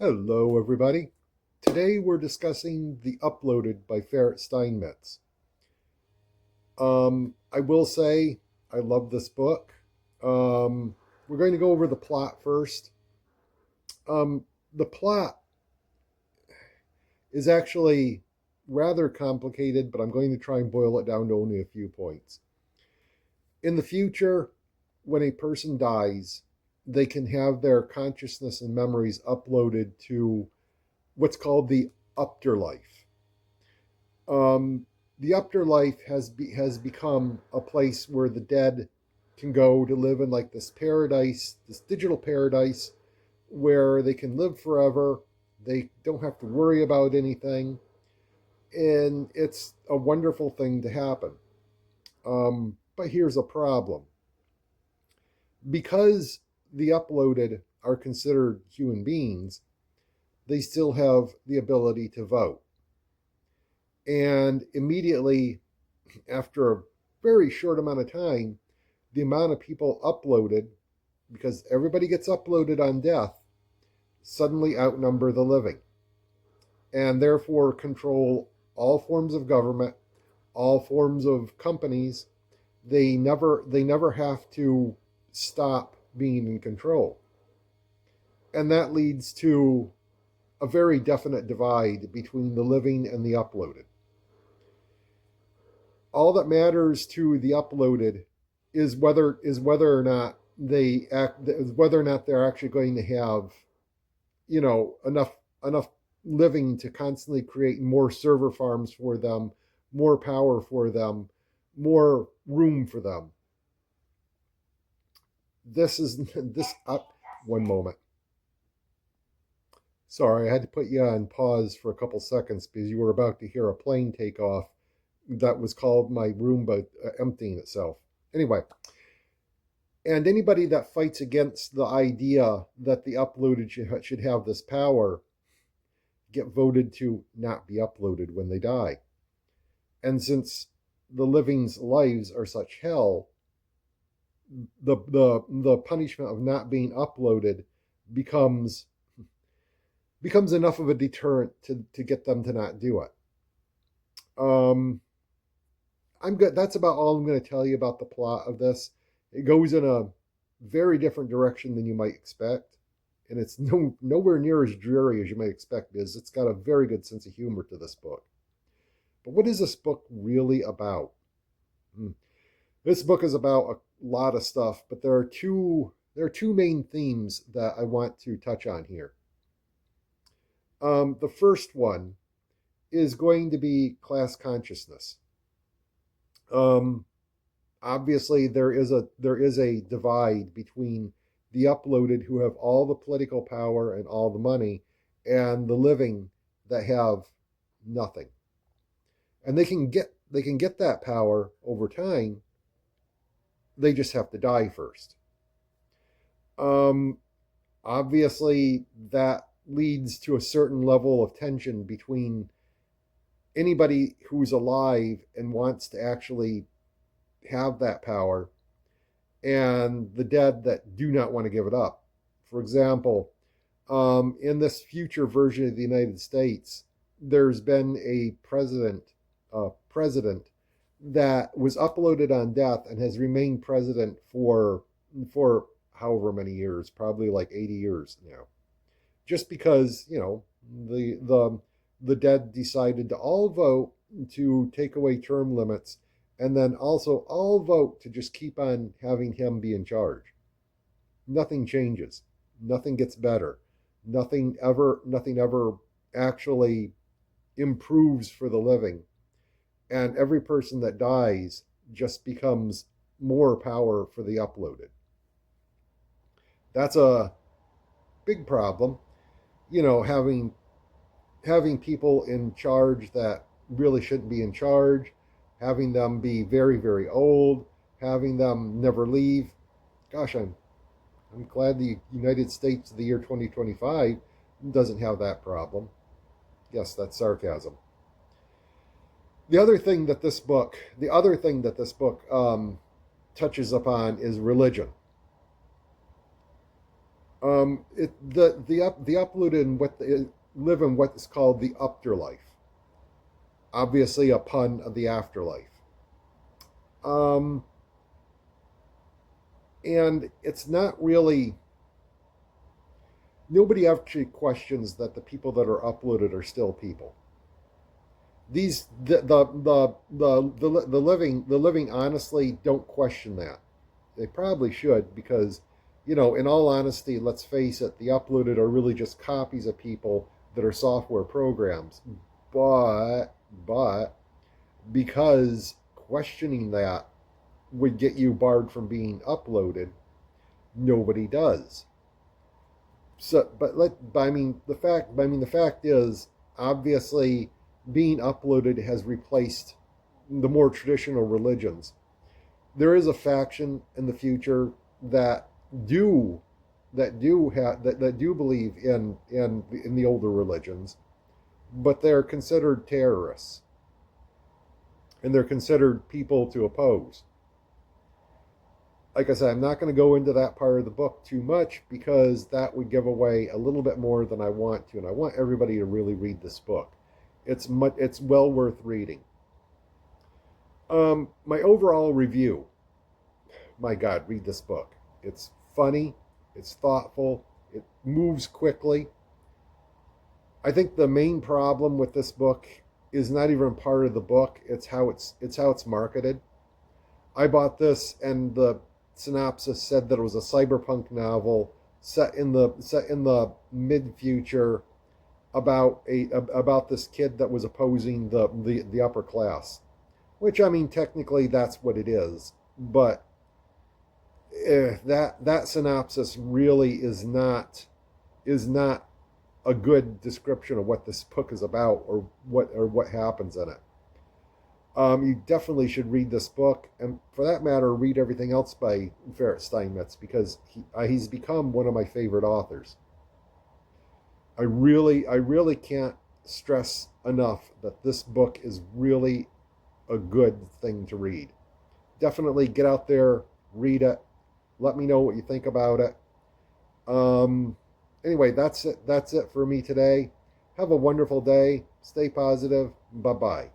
Hello, everybody. Today we're discussing The Uploaded by Ferett Steinmetz. I will say I love this book. We're going to go over the plot first. The plot is actually rather complicated, but I'm going to try and boil it down to only a few points. In the future, when a person dies, they can have their consciousness and memories uploaded to what's called the afterlife. The afterlife has become a place where the dead can go to live in like this paradise, this digital paradise, where they can live forever. They don't have to worry about anything, and it's a wonderful thing to happen. But here's a problem: because the uploaded are considered human beings, they still have the ability to vote. And immediately after a very short amount of time, the amount of people uploaded, because everybody gets uploaded on death, suddenly outnumber the living, and therefore control all forms of government, all forms of companies. They never have to stop being in control. And that leads to a very definite divide between the living and the uploaded. All that matters to the uploaded is whether or not they're actually going to have, enough living to constantly create more server farms for them, more power for them, more room for them. This is this up one moment. Sorry, I had to put you on pause for a couple seconds because you were about to hear a plane take off. That was called my Roomba emptying itself. Anyway, and anybody that fights against the idea that the uploaded should have this power get voted to not be uploaded when they die. And since the living's lives are such hell, the punishment of not being uploaded becomes enough of a deterrent to get them to not do it. I'm good. That's about all I'm going to tell you about the plot of this. It goes in a very different direction than you might expect, and it's nowhere near as dreary as you might expect, because it's got a very good sense of humor to this book. But what is this book really about? This book is about a lot of stuff, but there are two main themes that I want to touch on here. The first one is going to be class consciousness. Obviously, there is a divide between the uploaded, who have all the political power and all the money, and the living that have nothing. And they can get that power over time. They just have to die first. Obviously, that leads to a certain level of tension between anybody who's alive and wants to actually have that power and the dead that do not want to give it up. For example, in this future version of the United States, there's been a president that was uploaded on death and has remained president for however many years, probably like 80 years now, just because the dead decided to all vote to take away term limits, and then also all vote to just keep on having him be in charge. Nothing changes. Nothing gets better. Nothing ever actually improves for the living. And every person that dies just becomes more power for the uploaded. That's a big problem. Having people in charge that really shouldn't be in charge, having them be very, very old, having them never leave. Gosh, I'm glad the United States of the year 2025 doesn't have that problem. Yes, that's sarcasm. The other thing that this book touches upon is religion. The uploaded in live in what is called the afterlife. Obviously, a pun of the afterlife. Um, and it's not really, nobody actually questions that the people that are uploaded are still people. These the living honestly don't question that. They probably should, because, in all honesty, let's face it, the uploaded are really just copies of people that are software programs. But because questioning that would get you barred from being uploaded, nobody does. So, the fact is, obviously, being uploaded has replaced the more traditional religions. There is a faction in the future that do that do believe in the older religions, but they're considered terrorists, and they're considered people to oppose. Like I said, I'm not going to go into that part of the book too much, because that would give away a little bit more than I want to, and I want everybody to really read this book. It's well worth reading. My overall review. My God, read this book. It's funny. It's thoughtful. It moves quickly. I think the main problem with this book is not even part of the book. It's how it's marketed. I bought this, and the synopsis said that it was a cyberpunk novel set in the mid future about this kid that was opposing the upper class. Which, I mean, technically that's what it is, but that synopsis really is not a good description of what this book is about, or what happens in it. You definitely should read this book, and for that matter, read everything else by Ferett Steinmetz, because he's become one of my favorite authors. I really can't stress enough that this book is really a good thing to read. Definitely get out there, read it. Let me know what you think about it. Um, anyway, that's it. That's it for me today. Have a wonderful day. Stay positive. Bye bye.